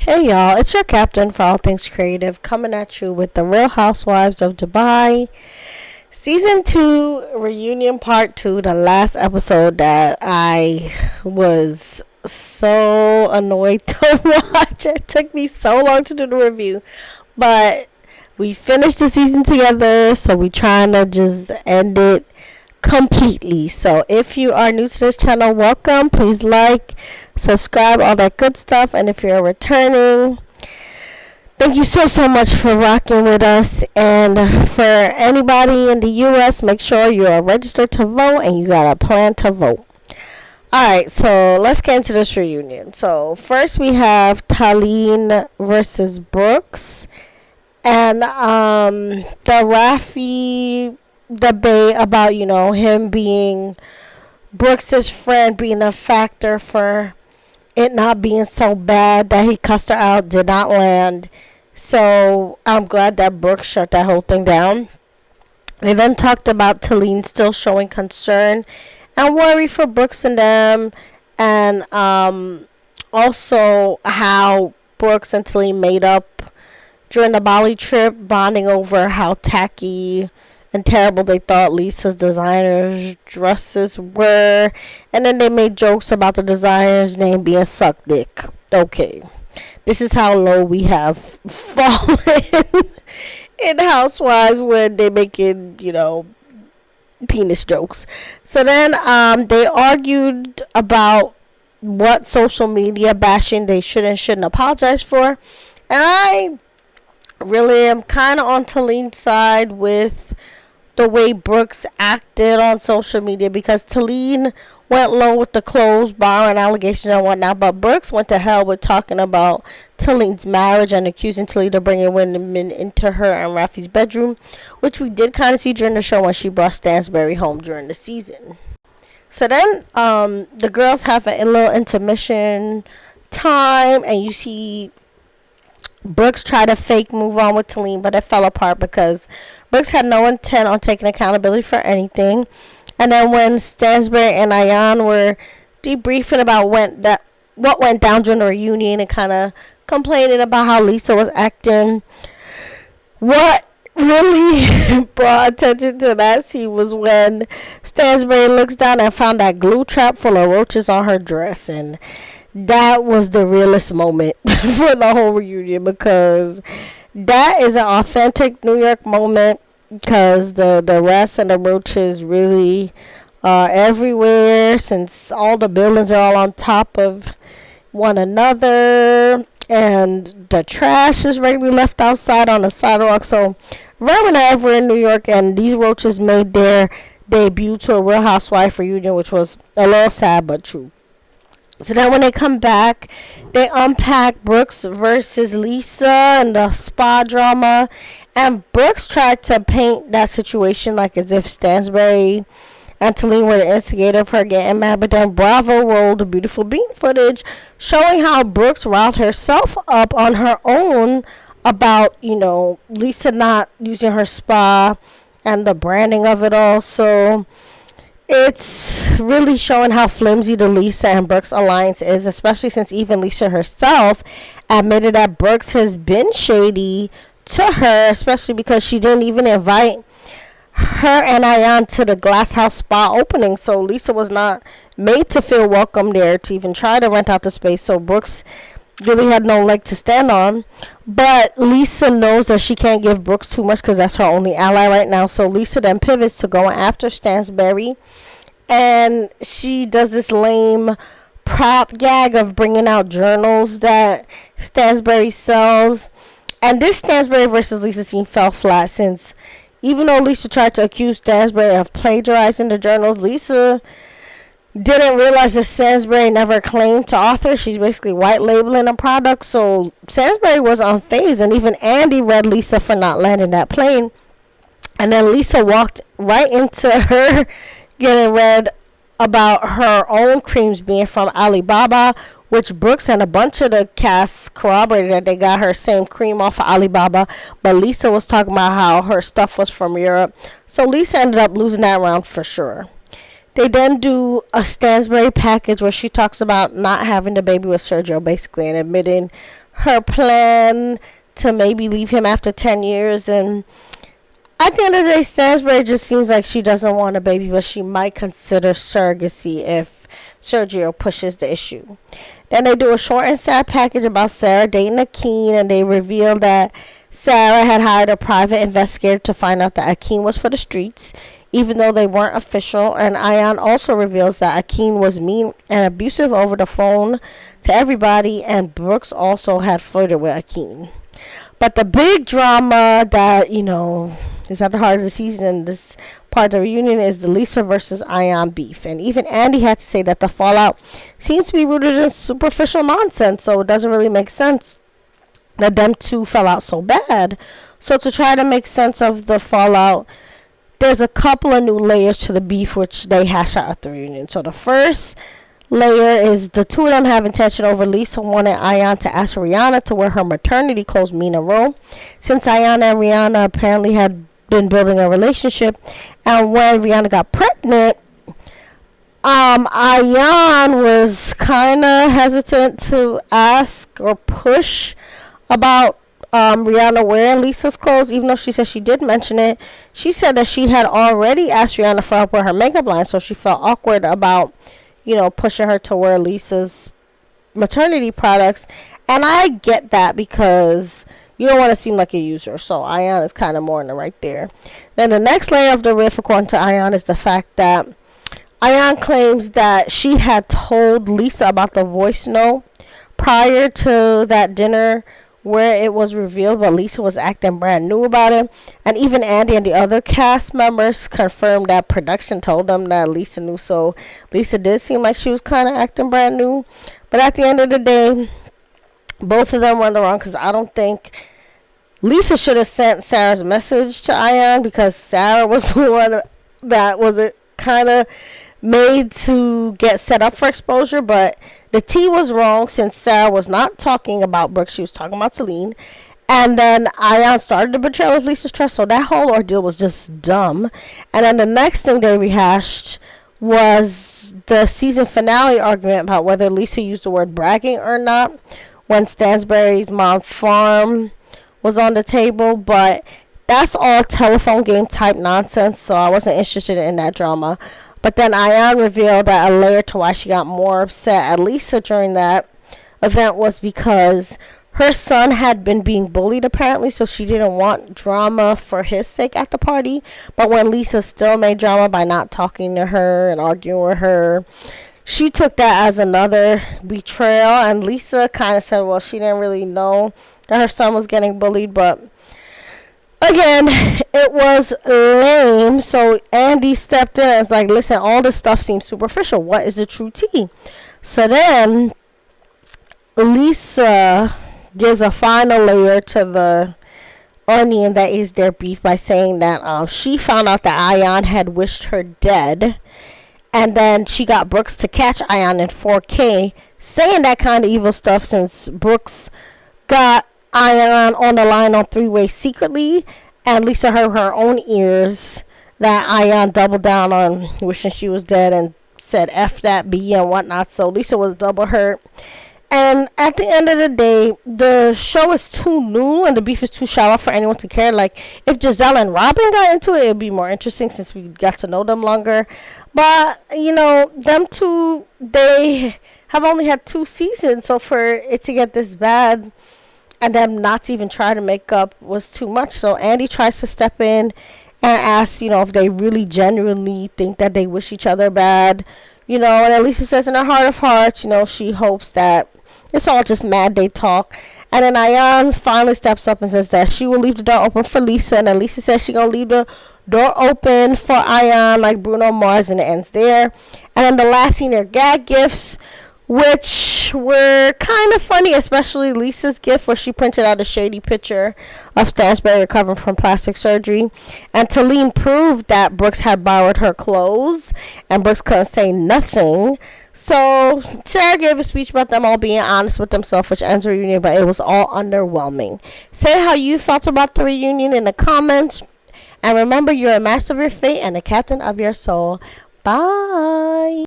Hey y'all, it's your captain for all things creative coming at you with the Real Housewives of Dubai Season 2 Reunion Part 2, the last episode that I was so annoyed to watch. It took me so long to do the review, but we finished the season together, so we trying to just end it completely. So if you are new to this channel, welcome. Please like, subscribe, all that good stuff. And if you're returning, thank you so much for rocking with us. And for anybody in the US, make sure you are registered to vote and you got a plan to vote. Alright, so let's get into this reunion. So first we have Talene versus Brooks, and the Rafi debate about, him being Brooks's friend being a factor for it not being so bad that he cussed her out did not land. So I'm glad that Brooks shut that whole thing down. They then talked about Talene still showing concern and worry for Brooks and them, and also how Brooks and Talene made up during the Bali trip, bonding over how tacky and terrible they thought Lisa's designers' dresses were. And then they made jokes about the designer's name being Suck Dick. Okay. This is how low we have fallen in Housewives when they making, penis jokes. So then they argued about what social media bashing they should and shouldn't apologize for. And I really am kind of on Talene's side with the way Brooks acted on social media, because Talene went low with the clothes, barring allegations and whatnot, but Brooks went to hell with talking about Talene's marriage and accusing Talene of bringing women into her and Rafi's bedroom, which we did kind of see during the show when she brought Stansbury home during the season. So then the girls have a little intermission time, and you see Brooks tried to fake move on with Talene, but it fell apart because Brooks had no intent on taking accountability for anything. And then when Stansbury and Ayan were debriefing about what went down during the reunion and kind of complaining about how Lisa was acting, what really brought attention to that scene was when Stansbury looks down and found that glue trap full of roaches on her dress, and that was the realest moment for the whole reunion, because that is an authentic New York moment, because the rats and the roaches really are everywhere, since all the buildings are all on top of one another and the trash is regularly left outside on the sidewalk. So right whenever in New York, and these roaches made their debut to a Real Housewife reunion, which was a little sad but true. So then when they come back, they unpack Brooks versus Lisa and the spa drama. And Brooks tried to paint that situation like as if Stansbury and Talene were the instigator of her getting mad. But then Bravo rolled the beautiful bean footage showing how Brooks riled herself up on her own about, Lisa not using her spa and the branding of it all. So it's really showing how flimsy the Lisa and Brooks alliance is, especially since even Lisa herself admitted that Brooks has been shady to her, especially because she didn't even invite her and Ayan to the Glass House spa opening. So Lisa was not made to feel welcome there to even try to rent out the space. So Brooks really had no leg to stand on. But Lisa knows that she can't give Brooks too much because that's her only ally right now. So Lisa then pivots to going after Stansbury, and she does this lame prop gag of bringing out journals that Stansbury sells. And this Stansbury versus Lisa scene fell flat, since even though Lisa tried to accuse Stansbury of plagiarizing the journals, Lisa didn't realize that Stansbury never claimed to author. She's basically white labeling a product. So Stansbury was unfazed, and even Andy read Lisa for not landing that plane. And then Lisa walked right into her getting read about her own creams being from Alibaba, which Brooks and a bunch of the cast corroborated that they got her same cream off of Alibaba. But Lisa was talking about how her stuff was from Europe. So Lisa ended up losing that round for sure. They then do a Stansbury package where she talks about not having the baby with Sergio, basically, and admitting her plan to maybe leave him after 10 years. And at the end of the day, Stansbury just seems like she doesn't want a baby, but she might consider surrogacy if Sergio pushes the issue. Then they do a short and sad package about Sarah dating Akeem, and they reveal that Sarah had hired a private investigator to find out that Akeem was for the streets, even though they weren't official. And Ayan also reveals that Akeem was mean and abusive over the phone to everybody, and Brooks also had flirted with Akeem. But the big drama that, is at the heart of the season and this part of the reunion is the Lisa versus Ayan beef. And even Andy had to say that the fallout seems to be rooted in superficial nonsense, so it doesn't really make sense that them two fell out so bad. So to try to make sense of the fallout, there's a couple of new layers to the beef which they hash out at the reunion. So the first layer is the two of them having tension over Lisa wanted Ayan to ask Rihanna to wear her maternity clothes Mina Rowe, since Ayan and Rihanna apparently had been building a relationship. And when Rihanna got pregnant, Ayan was kind of hesitant to ask or push about Rihanna wearing Lisa's clothes, even though she said she did mention it. She said that she had already asked Rihanna for help with her makeup line, so she felt awkward about, pushing her to wear Lisa's maternity products. And I get that because you don't want to seem like a user. So Ayan is kind of more in the right there. Then the next layer of the riff, according to Ayan, is the fact that Ayan claims that she had told Lisa about the voice note prior to that dinner where it was revealed, but Lisa was acting brand new about it. And even Andy and the other cast members confirmed that production told them that Lisa knew. So Lisa did seem like she was kind of acting brand new. But at the end of the day, both of them were in the wrong, because I don't think Lisa should have sent Sarah's message to Ayan, because Sarah was the one that was kind of made to get set up for exposure. But the T was wrong, since Sarah was not talking about Brooke. She was talking about Celine. And then Ayan started the betrayal of Lisa's trust. So that whole ordeal was just dumb. And then the next thing they rehashed was the season finale argument about whether Lisa used the word bragging or not when Stansbury's mom farm was on the table. But that's all telephone game type nonsense, so I wasn't interested in that drama. But then Ayan revealed that a layer to why she got more upset at Lisa during that event was because her son had been being bullied apparently, so she didn't want drama for his sake at the party. But when Lisa still made drama by not talking to her and arguing with her, she took that as another betrayal. And Lisa kind of said, well, she didn't really know that her son was getting bullied, but again, it was lame. So Andy stepped in and was like, listen, all this stuff seems superficial. What is the true tea? So then Lisa gives a final layer to the onion that is their beef by saying that she found out that Ayan had wished her dead. And then she got Brooks to catch Ayan in 4K saying that kind of evil stuff, since Brooks got Ayan on the line on three-way secretly, and Lisa heard her own ears that Ayan doubled down on wishing she was dead and said F that B and whatnot. So Lisa was double hurt. And at the end of the day, the show is too new and the beef is too shallow for anyone to care. Like, if Giselle and Robin got into it, it would be more interesting since we got to know them longer. But, them two, they have only had 2 seasons. So for it to get this bad and them not to even try to make up was too much. So Andy tries to step in and ask, if they really genuinely think that they wish each other bad. And at least it says in her heart of hearts, she hopes that it's all just mad day talk. And then Ayan finally steps up and says that she will leave the door open for Lisa. And then Lisa says she's going to leave the door open for Ayan like Bruno Mars, and it ends there. And then the last scene are gag gifts, which were kind of funny, especially Lisa's gift where she printed out a shady picture of Stansbury recovering from plastic surgery. And Talene proved that Brooks had borrowed her clothes, and Brooks couldn't say nothing. So Sarah gave a speech about them all being honest with themselves, which ends the reunion, but it was all underwhelming. Say how you felt about the reunion in the comments. And remember, you're a master of your fate and a captain of your soul. Bye.